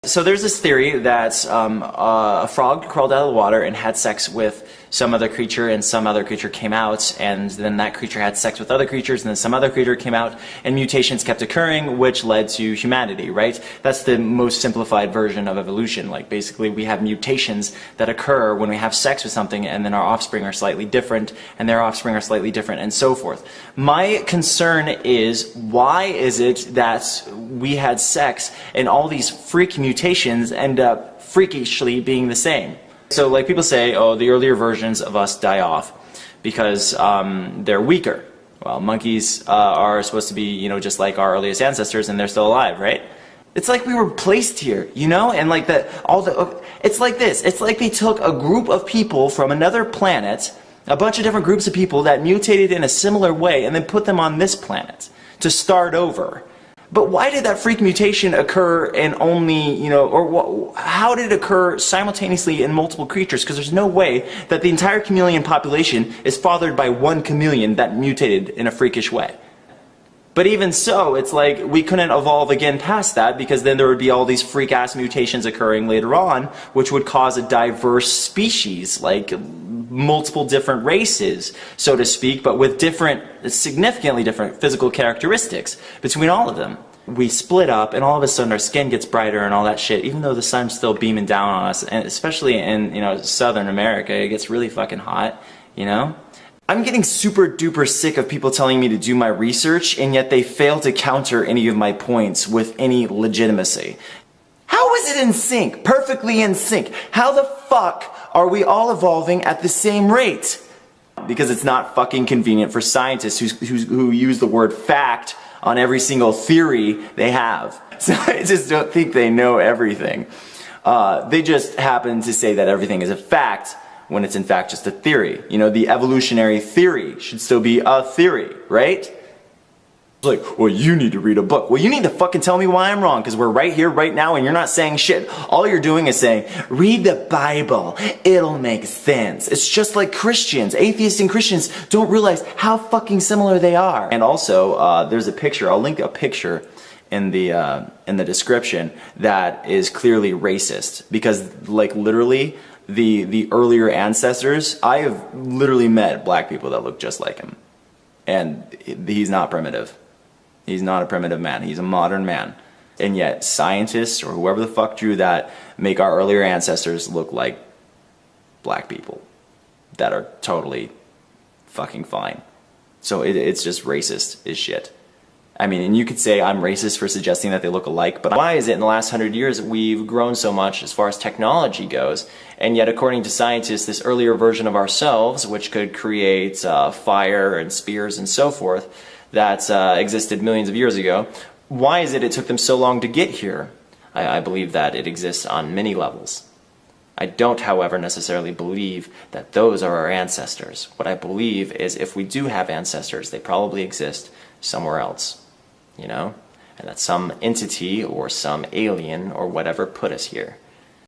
So there's this theory that a frog crawled out of the water and had sex with some other creature, and some other creature came out, and then that creature had sex with other creatures, and then some other creature came out, and mutations kept occurring, which led to humanity, right? That's the most simplified version of evolution. Like, basically, we have mutations that occur when we have sex with something, and then our offspring are slightly different, and their offspring are slightly different, and so forth. My concern is, why is it that we had sex and all these freak mutations end up freakishly being the same? So, like, people say, oh, the earlier versions of us die off because they're weaker. Well, monkeys are supposed to be, you know, just like our earliest ancestors, and they're still alive, right? It's like we were placed here, you know, and like it's like this. It's like they took a group of people from another planet, a bunch of different groups of people that mutated in a similar way, and then put them on this planet to start over. But why did that freak mutation occur in only, you know, or how did it occur simultaneously in multiple creatures? Because there's no way that the entire chameleon population is fathered by one chameleon that mutated in a freakish way. But even so, it's like we couldn't evolve again past that, because then there would be all these freak-ass mutations occurring later on, which would cause a diverse species, like multiple different races, so to speak, but with different, significantly different physical characteristics between all of them. We split up, and all of a sudden our skin gets brighter and all that shit, even though the sun's still beaming down on us, and especially in, you know, Southern America, it gets really fucking hot, you know? I'm getting super duper sick of people telling me to do my research, and yet they fail to counter any of my points with any legitimacy. How is it in sync? Perfectly in sync. How the fuck are we all evolving at the same rate? Because it's not fucking convenient for scientists who use the word fact on every single theory they have. So I just don't think they know everything. They just happen to say that everything is a fact when it's in fact just a theory. You know, the evolutionary theory should still be a theory, right? It's like, well, you need to read a book. Well, you need to fucking tell me why I'm wrong, because we're right here, right now, and you're not saying shit. All you're doing is saying, read the Bible. It'll make sense. It's just like Christians. Atheists and Christians don't realize how fucking similar they are. And also, there's a picture. I'll link a picture in the description that is clearly racist, because, like, literally, the earlier ancestors, I have literally met black people that look just like him. And he's not primitive. He's not a primitive man. He's a modern man. And yet scientists or whoever the fuck drew that make our earlier ancestors look like black people that are totally fucking fine. So it's just racist as shit. I mean, and you could say I'm racist for suggesting that they look alike, but why is it in the last 100 years we've grown so much as far as technology goes, and yet according to scientists, this earlier version of ourselves, which could create fire and spears and so forth, that existed millions of years ago, why is it took them so long to get here? I believe that it exists on many levels. I don't, however, necessarily believe that those are our ancestors. What I believe is if we do have ancestors, they probably exist somewhere else. You know, and that some entity or some alien or whatever put us here.